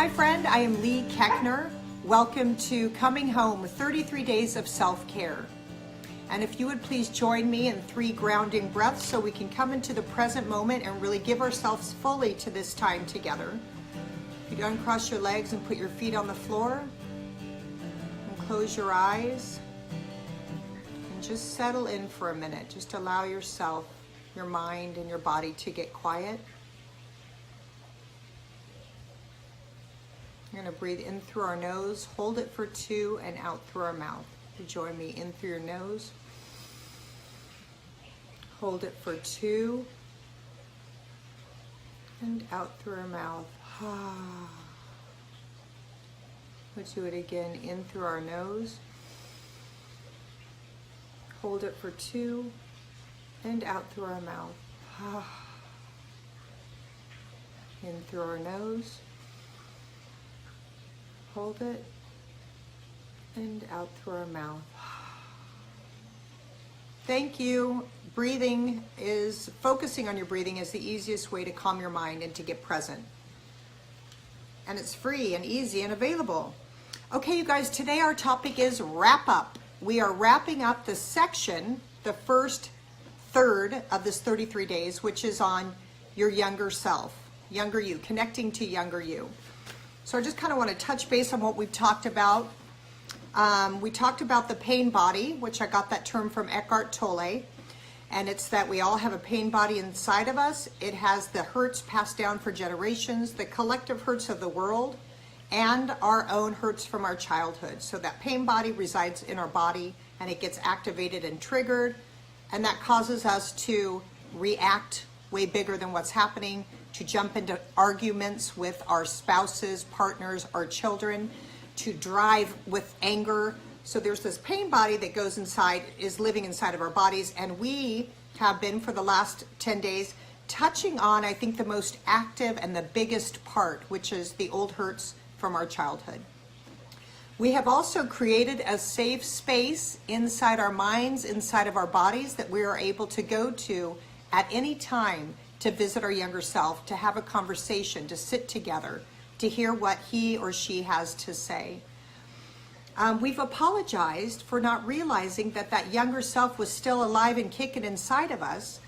Hi friend, I am Lee Keckner. Welcome to Coming Home, 33 Days of Self-Care. And if you would please join me in 3 grounding breaths so we can come into the present moment and really give ourselves fully to this time together. If you uncross your legs and put your feet on the floor and close your eyes and just settle in for a minute. Just allow yourself, your mind and your body to get quiet. You're going to breathe in through our nose, hold it for 2, and out through our mouth. You join me in through your nose, hold it for 2, and out through our mouth. We'll do it again, in through our nose, hold it for 2, and out through our mouth. In through our nose, hold it, and out through our mouth. Thank you. Focusing on your breathing is the easiest way to calm your mind and to get present. And it's free and easy and available. Okay, you guys, today our topic is wrap up. We are wrapping up the section, the first third of this 33 days, which is on your younger self, younger you, connecting to younger you. So I just kind of want to touch base on what we've talked about. We talked about the pain body, which I got that term from Eckhart Tolle. And it's that we all have a pain body inside of us. It has the hurts passed down for generations, the collective hurts of the world, and our own hurts from our childhood. So that pain body resides in our body, and it gets activated and triggered. And that causes us to react way bigger than what's happening, to jump into arguments with our spouses, partners, our children, to drive with anger. So there's this pain body that goes inside, is living inside of our bodies, and we have been for the last 10 days touching on, I think, the most active and the biggest part, which is the old hurts from our childhood. We have also created a safe space inside our minds, inside of our bodies, that we are able to go to at any time to visit our younger self, to have a conversation, to sit together, to hear what he or she has to say. We've apologized for not realizing that that younger self was still alive and kicking inside of us,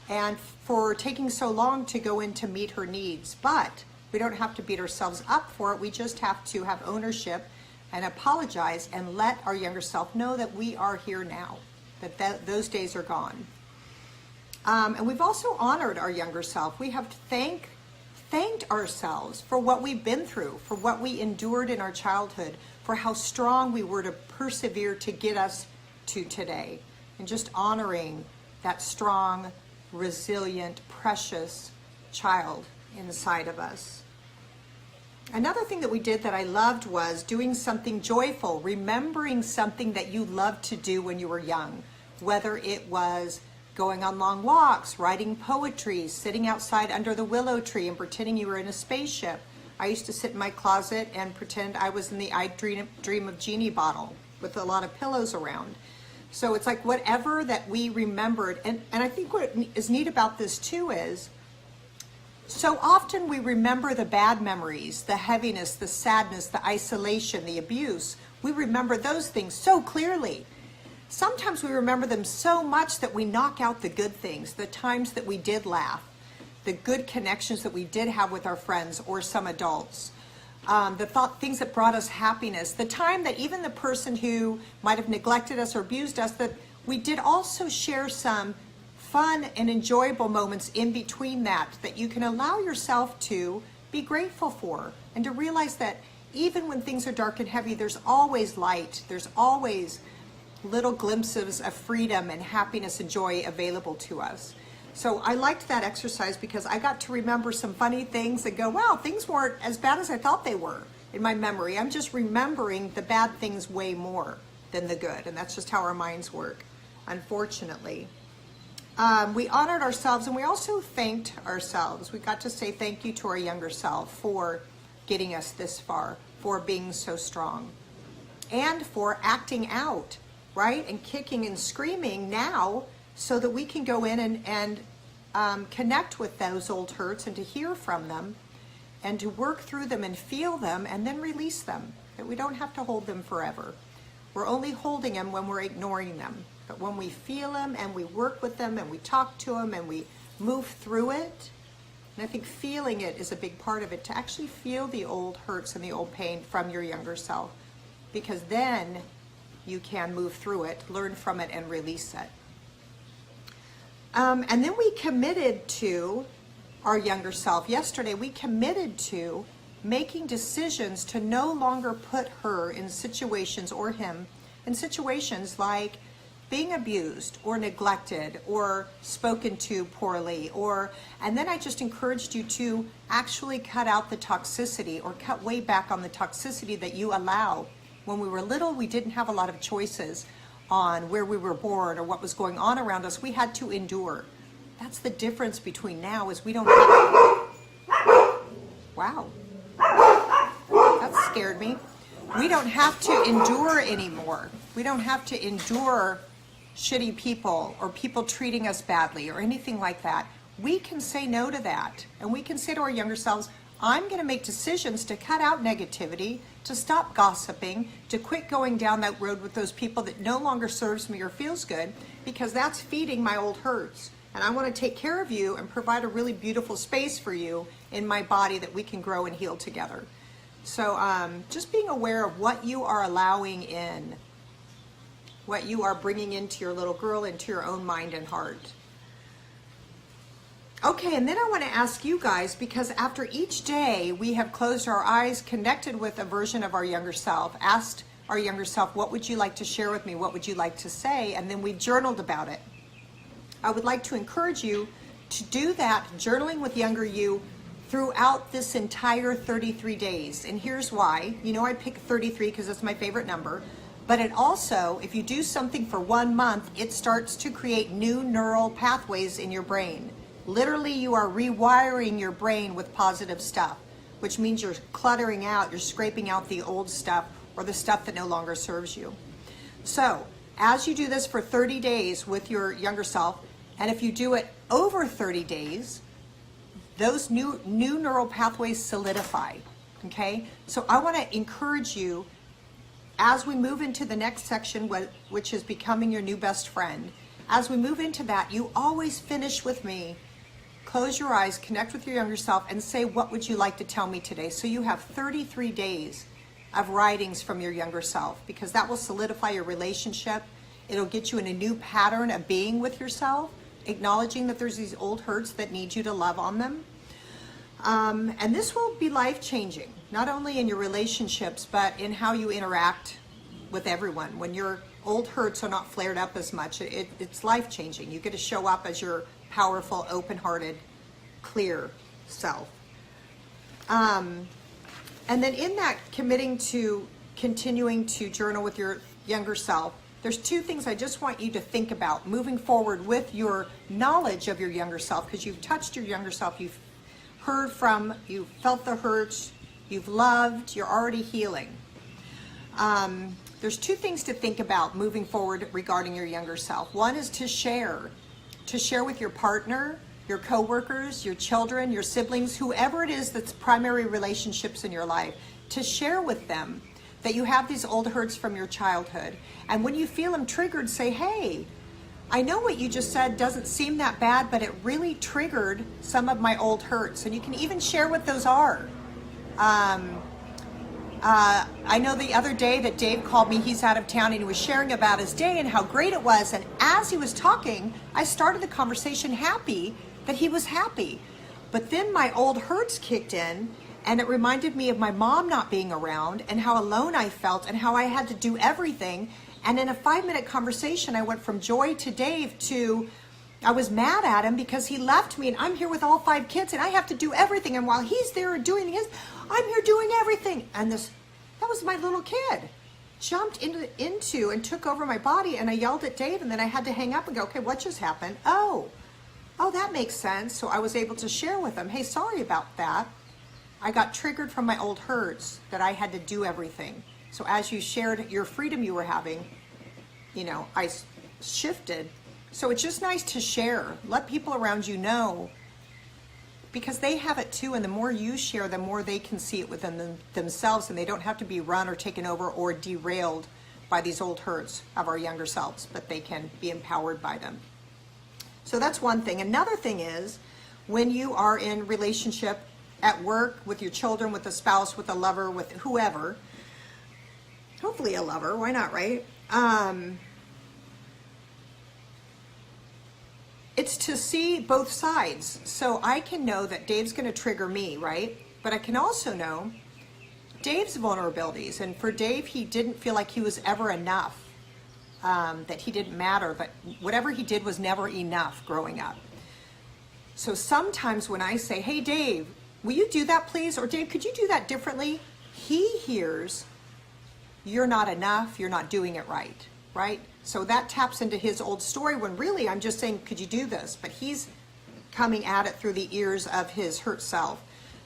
and for taking so long to go in to meet her needs. But we don't have to beat ourselves up for it. We just have to have ownership and apologize and let our younger self know that we are here now, that those days are gone. And we've also honored our younger self. We have thanked ourselves for what we've been through, for what we endured in our childhood, for how strong we were to persevere to get us to today. And just honoring that strong, resilient, precious child inside of us. Another thing that we did that I loved was doing something joyful, remembering something that you loved to do when you were young, whether it was going on long walks, writing poetry, sitting outside under the willow tree and pretending you were in a spaceship. I used to sit in my closet and pretend I was in the I Dream of Jeannie bottle with a lot of pillows around. So it's like whatever that we remembered. And I think what is neat about this too is, so often we remember the bad memories, the heaviness, the sadness, the isolation, the abuse. We remember those things so clearly. Sometimes we remember them so much that we knock out the good things, the times that we did laugh, the good connections that we did have with our friends or some adults, things that brought us happiness, the time that even the person who might have neglected us or abused us, that we did also share some fun and enjoyable moments in between that you can allow yourself to be grateful for, and to realize that even when things are dark and heavy, there's always light, there's always little glimpses of freedom and happiness and joy available to us. So I liked that exercise because I got to remember some funny things and go, wow, things weren't as bad as I thought they were in my memory. I'm just remembering the bad things way more than the good. And that's just how our minds work, unfortunately. We honored ourselves, and we also thanked ourselves. We got to say thank you to our younger self for getting us this far, for being so strong, and for acting out, right? And kicking and screaming now so that we can go in and connect with those old hurts and to hear from them and to work through them and feel them and then release them, that we don't have to hold them forever. We're only holding them when we're ignoring them. But when we feel them and we work with them and we talk to them and we move through it, and I think feeling it is a big part of it, to actually feel the old hurts and the old pain from your younger self, because then you can move through it, learn from it, and release it. And then we committed to our younger self. Yesterday, we committed to making decisions to no longer put her in situations, or him, in situations like being abused or neglected or spoken to poorly, and then I just encouraged you to actually cut out the toxicity, or cut way back on the toxicity that you allow. When we were little, we didn't have a lot of choices on where we were born or what was going on around us. We had to endure. That's the difference between now, is we don't have, wow, that scared me. We don't have to endure anymore. We don't have to endure shitty people or people treating us badly or anything like that. We can say no to that, and we can say to our younger selves, I'm going to make decisions to cut out negativity, to stop gossiping, to quit going down that road with those people that no longer serves me or feels good, because that's feeding my old hurts. And I want to take care of you and provide a really beautiful space for you in my body that we can grow and heal together. So just being aware of what you are allowing in, what you are bringing into your little girl, into your own mind and heart. Okay, and then I want to ask you guys, because after each day we have closed our eyes, connected with a version of our younger self, asked our younger self, what would you like to share with me? What would you like to say? And then we journaled about it. I would like to encourage you to do that, journaling with younger you, throughout this entire 33 days. And here's why. You know, I picked 33 because it's my favorite number. But it also, if you do something for 1 month, it starts to create new neural pathways in your brain. Literally, you are rewiring your brain with positive stuff, which means you're cluttering out, you're scraping out the old stuff or the stuff that no longer serves you. So, as you do this for 30 days with your younger self, and if you do it over 30 days, those new neural pathways solidify, okay? So I want to encourage you, as we move into the next section, which is becoming your new best friend, as we move into that, you always finish with me. Close your eyes, connect with your younger self, and say, what would you like to tell me today? So you have 33 days of writings from your younger self, because that will solidify your relationship. It'll get you in a new pattern of being with yourself, acknowledging that there's these old hurts that need you to love on them. And this will be life-changing, not only in your relationships, but in how you interact with everyone. When your old hurts are not flared up as much, it's life-changing. You get to show up as your powerful, open-hearted, clear self. And then in that, committing to continuing to journal with your younger self, there's 2 things I just want you to think about moving forward with your knowledge of your younger self, because you've touched your younger self, you've heard from, you've felt the hurts, you've loved, you're already healing. There's 2 things to think about moving forward regarding your younger self. One is to share with your partner, your coworkers, your children, your siblings, whoever it is that's primary relationships in your life, to share with them that you have these old hurts from your childhood. And when you feel them triggered, say, hey, I know what you just said doesn't seem that bad, but it really triggered some of my old hurts. And you can even share what those are. I know the other day that Dave called me, he's out of town, and he was sharing about his day and how great it was. And as he was talking, I started the conversation happy that he was happy. But then my old hurts kicked in, and it reminded me of my mom not being around and how alone I felt and how I had to do everything. And in a 5-minute conversation, I went from joy to Dave to, I was mad at him because he left me and I'm here with all 5 kids and I have to do everything. And while he's there doing his, I'm here doing everything. And that was my little kid. Jumped into and took over my body, and I yelled at Dave, and then I had to hang up and go, okay, what just happened? Oh, that makes sense. So I was able to share with him, hey, sorry about that. I got triggered from my old hurts that I had to do everything. So as you shared your freedom you were having, I shifted. So it's just nice to share. Let people around you know. because they have it too, and the more you share, the more they can see it within themselves, and they don't have to be run or taken over or derailed by these old hurts of our younger selves, but they can be empowered by them. So that's one thing. Another thing is when you are in relationship at work, with your children, with a spouse, with a lover, with whoever, hopefully a lover, why not, right? It's to see both sides. So I can know that Dave's going to trigger me, right? But I can also know Dave's vulnerabilities. And for Dave, he didn't feel like he was ever enough, that he didn't matter, that whatever he did was never enough growing up. So sometimes when I say, hey, Dave, will you do that, please? Or Dave, could you do that differently? He hears, you're not enough, you're not doing it right, right? So that taps into his old story when really I'm just saying, could you do this? But he's coming at it through the ears of his hurt self.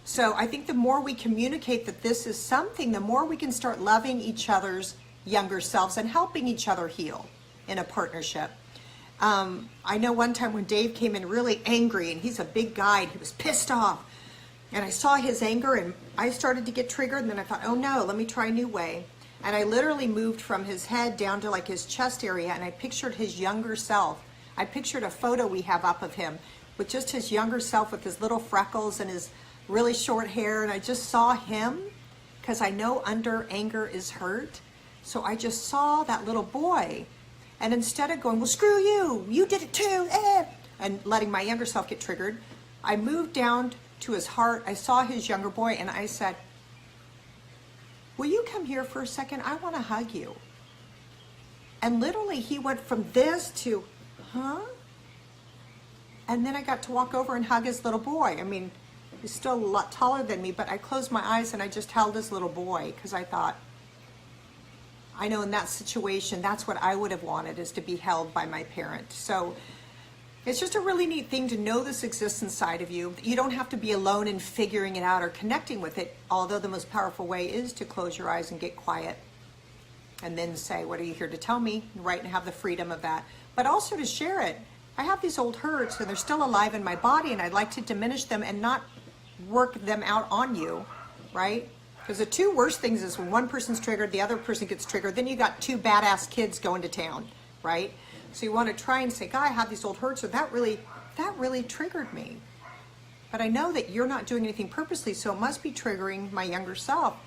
So I think the more we communicate that this is something, the more we can start loving each other's younger selves and helping each other heal in a partnership. I know one time when Dave came in really angry, and he's a big guy, and he was pissed off. And I saw his anger, and I started to get triggered, and then I thought, oh no, let me try a new way. And I literally moved from his head down to like his chest area, and I pictured his younger self. I pictured a photo we have up of him with just his younger self with his little freckles and his really short hair, and I just saw him, because I know under anger is hurt. So I just saw that little boy, and instead of going, well, screw you, you did it too, and letting my younger self get triggered, I moved down to his heart. I saw his younger boy, and I said, will you come here for a second? I want to hug you. And literally he went from this to, huh? And then I got to walk over and hug his little boy. I mean, he's still a lot taller than me, but I closed my eyes and I just held his little boy, because I thought, I know in that situation, that's what I would have wanted, is to be held by my parent. So it's just a really neat thing to know this exists inside of you. You don't have to be alone in figuring it out or connecting with it, although the most powerful way is to close your eyes and get quiet and then say, what are you here to tell me? Right, and have the freedom of that. But also to share it. I have these old hurts and they're still alive in my body, and I'd like to diminish them and not work them out on you, right? Because the two worst things is when one person's triggered, the other person gets triggered, then you got two badass kids going to town, right? So you want to try and say, God, I have these old hurts, or that really triggered me. But I know that you're not doing anything purposely, so it must be triggering my younger self.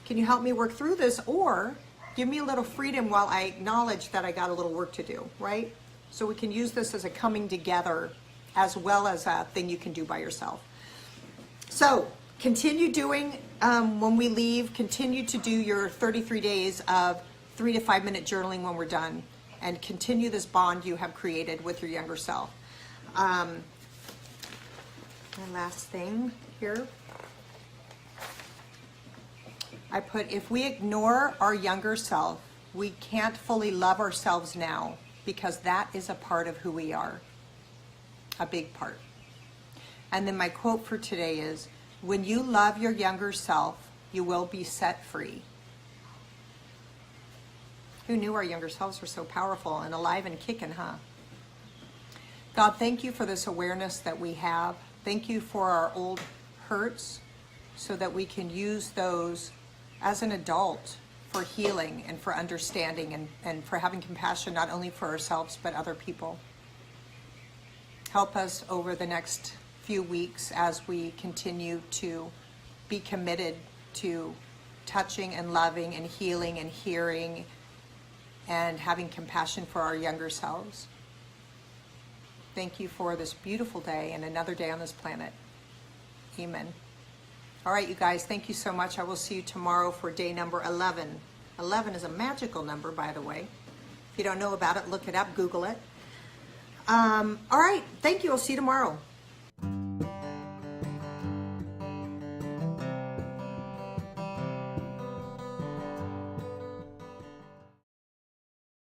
Can you help me work through this? Or give me a little freedom while I acknowledge that I got a little work to do, right? So we can use this as a coming together as well as a thing you can do by yourself. So continue doing, when we leave, continue to do your 33 days of 3 to 5 minute journaling when we're done. And continue this bond you have created with your younger self. My last thing here. I put, if we ignore our younger self, we can't fully love ourselves now, because that is a part of who we are. A big part. And then my quote for today is, when you love your younger self, you will be set free. Who knew our younger selves were so powerful and alive and kicking, huh? God, thank you for this awareness that we have. Thank you for our old hurts so that we can use those as an adult for healing and for understanding and for having compassion not only for ourselves but other people. Help us over the next few weeks as we continue to be committed to touching and loving and healing and hearing and having compassion for our younger selves. Thank you for this beautiful day and another day on this planet. Amen. All right, you guys, thank you so much. I will see you tomorrow for day number 11. 11 is a magical number, by the way. If you don't know about it, look it up, Google it. All right, thank you. I'll see you tomorrow.